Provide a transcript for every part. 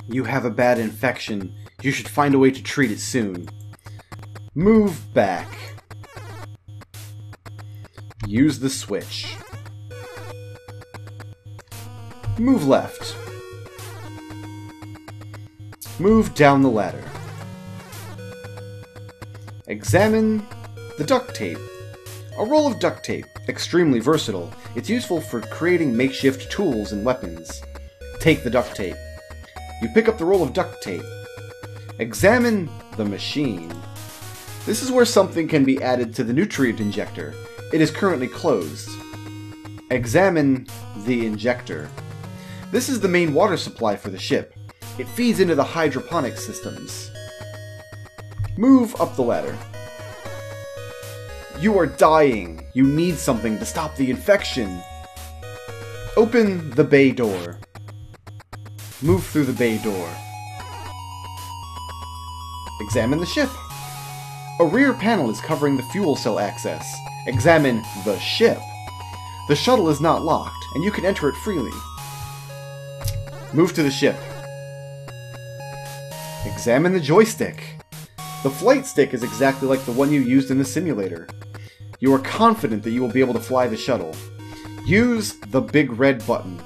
You have a bad infection. You should find a way to treat it soon. Move back. Use the switch. Move left. Move down the ladder. Examine the duct tape. A roll of duct tape, extremely versatile. It's useful for creating makeshift tools and weapons. Take the duct tape. You pick up the roll of duct tape. Examine the machine. This is where something can be added to the nutrient injector. It is currently closed. Examine the injector. This is the main water supply for the ship. It feeds into the hydroponic systems. Move up the ladder. You are dying. You need something to stop the infection. Open the bay door. Move through the bay door. Examine the ship. A rear panel is covering the fuel cell access. Examine the ship. The shuttle is not locked, and you can enter it freely. Move to the ship. Examine the joystick. The flight stick is exactly like the one you used in the simulator. You are confident that you will be able to fly the shuttle. Use the big red button.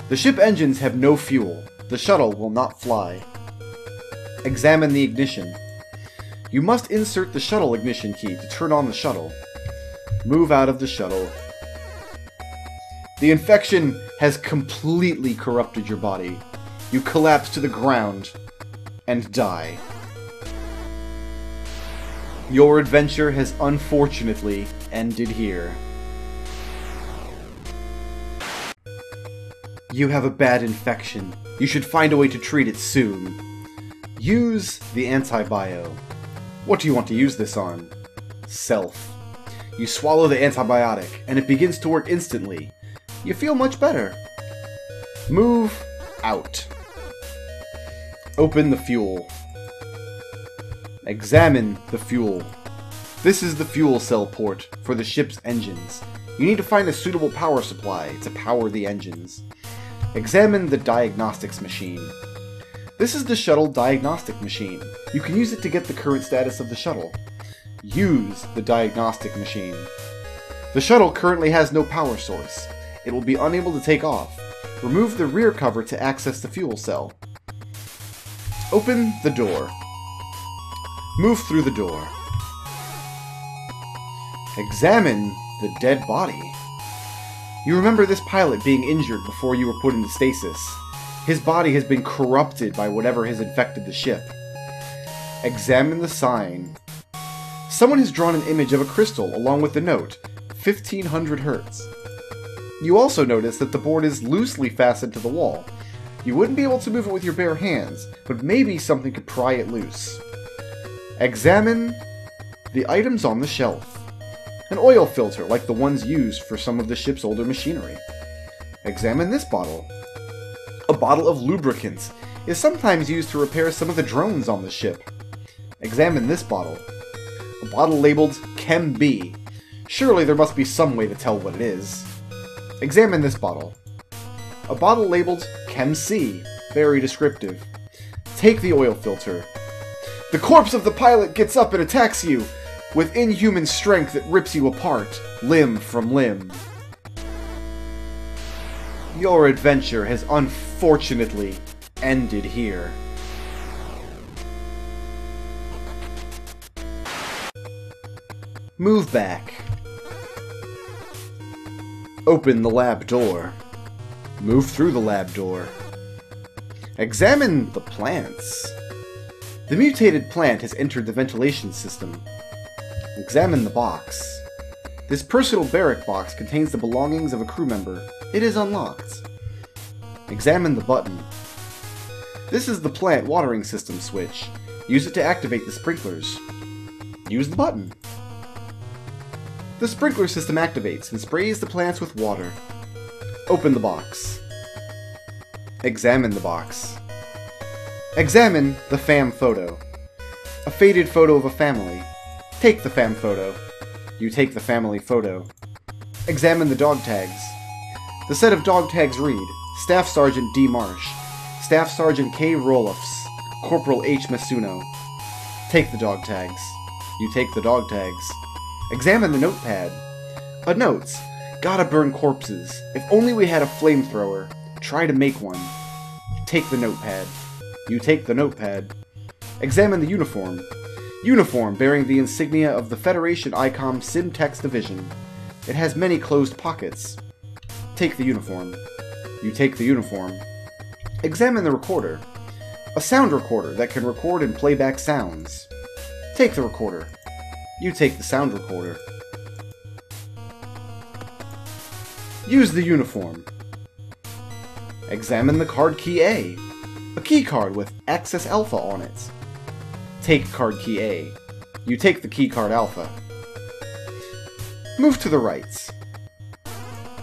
The ship engines have no fuel. The shuttle will not fly. Examine the ignition. You must insert the shuttle ignition key to turn on the shuttle. Move out of the shuttle. The infection has completely corrupted your body. You collapse to the ground and die. Your adventure has unfortunately ended here. You have a bad infection. You should find a way to treat it soon. Use the antibio. What do you want to use this on? Self. You swallow the antibiotic, and it begins to work instantly. You feel much better. Move out. Open the fuel. Examine the fuel. This is the fuel cell port for the ship's engines. You need to find a suitable power supply to power the engines. Examine the diagnostics machine. This is the shuttle diagnostic machine. You can use it to get the current status of the shuttle. Use the diagnostic machine. The shuttle currently has no power source. It will be unable to take off. Remove the rear cover to access the fuel cell. Open the door. Move through the door. Examine the dead body. You remember this pilot being injured before you were put into stasis. His body has been corrupted by whatever has infected the ship. Examine the sign. Someone has drawn an image of a crystal along with the note, 1500 Hz. You also notice that the board is loosely fastened to the wall. You wouldn't be able to move it with your bare hands, but maybe something could pry it loose. Examine the items on the shelf. An oil filter like the ones used for some of the ship's older machinery. Examine this bottle. A bottle of lubricant is sometimes used to repair some of the drones on the ship. Examine this bottle. A bottle labeled Chem B. Surely there must be some way to tell what it is. Examine this bottle. A bottle labeled Chem C. Very descriptive. Take the oil filter. The corpse of the pilot gets up and attacks you with inhuman strength that rips you apart, limb from limb. Your adventure has unfortunately ended here. Move back. Open the lab door. Move through the lab door. Examine the plants. The mutated plant has entered the ventilation system. Examine the box. This personal barrack box contains the belongings of a crew member. It is unlocked. Examine the button. This is the plant watering system switch. Use it to activate the sprinklers. Use the button. The sprinkler system activates and sprays the plants with water. Open the box. Examine the box. Examine the fam photo. A faded photo of a family. Take the fam photo. You take the family photo. Examine the dog tags. The set of dog tags read, Staff Sergeant D. Marsh, Staff Sergeant K. Roloffs, Corporal H. Masuno. Take the dog tags. You take the dog tags. Examine the notepad. Notes. Gotta burn corpses. If only we had a flamethrower. Try to make one. Take the notepad. You take the notepad. Examine the uniform. Uniform bearing the insignia of the Federation ICOM Simtex Division. It has many closed pockets. Take the uniform. You take the uniform. Examine the recorder. A sound recorder that can record and play back sounds. Take the recorder. You take the sound recorder. Use the uniform. Examine the card key A. A key card with Access Alpha on it. Take card key A. You take the key card Alpha. Move to the right.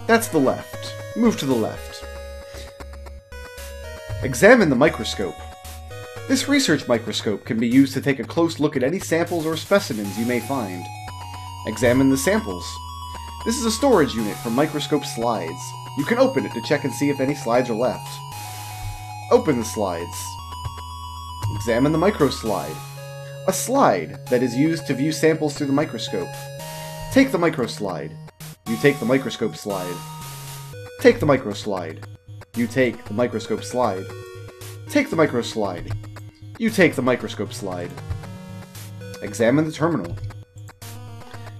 That's the left. Move to the left. Examine the microscope. This research microscope can be used to take a close look at any samples or specimens you may find. Examine the samples. This is a storage unit for microscope slides. You can open it to check and see if any slides are left. Open the slides. Examine the microslide. A slide that is used to view samples through the microscope. Take the microslide. You take the microscope slide. Take the microslide. You take the microscope slide. Take the microslide. You take the microscope slide. Examine the terminal.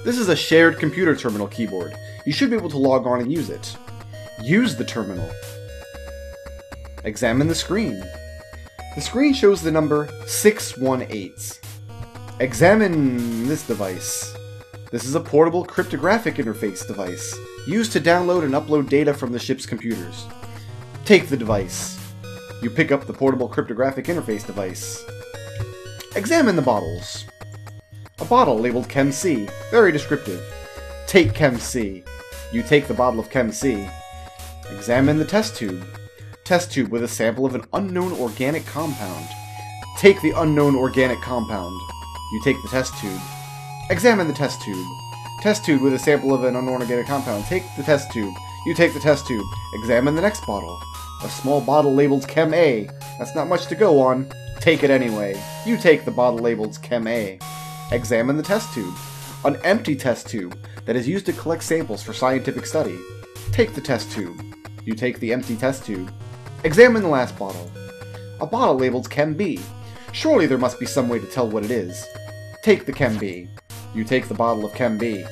This is a shared computer terminal keyboard. You should be able to log on and use it. Use the terminal. Examine the screen. The screen shows the number 618. Examine this device. This is a portable cryptographic interface device, used to download and upload data from the ship's computers. Take the device. You pick up the portable cryptographic interface device. Examine the bottles. A bottle labeled Chem C, very descriptive. Take Chem C. You take the bottle of Chem C. Examine the test tube. Test tube with a sample of an unknown organic compound. Take the unknown organic compound. You take the test tube. Examine the test tube. Test tube with a sample of an unknown organic compound. Take the test tube. You take the test tube. Examine the next bottle. A small bottle labeled Chem A. That's not much to go on. Take it anyway. You take the bottle labeled Chem A. Examine the test tube. An empty test tube that is used to collect samples for scientific study. Take the test tube. You take the empty test tube. Examine the last bottle. A bottle labeled Chem B. Surely there must be some way to tell what it is. Take the Chem B. You take the bottle of Chem B.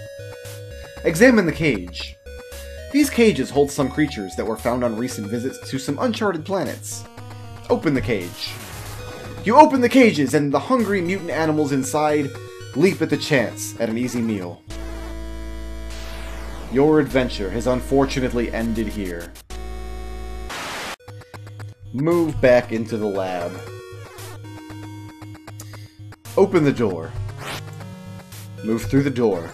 Examine the cage. These cages hold some creatures that were found on recent visits to some uncharted planets. Open the cage. You open the cages and the hungry mutant animals inside leap at the chance at an easy meal. Your adventure has unfortunately ended here. Move back into the lab. Open the door. Move through the door.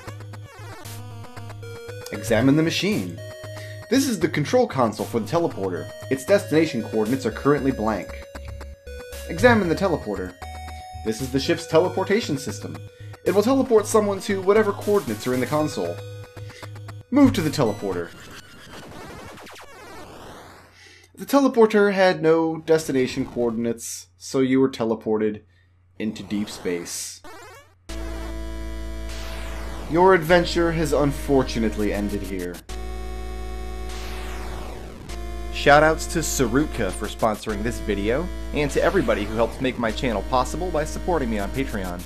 Examine the machine. This is the control console for the teleporter. Its destination coordinates are currently blank. Examine the teleporter. This is the ship's teleportation system. It will teleport someone to whatever coordinates are in the console. Move to the teleporter. The teleporter had no destination coordinates, so you were teleported into deep space. Your adventure has unfortunately ended here. Shoutouts to Sarutka for sponsoring this video, and to everybody who helps make my channel possible by supporting me on Patreon.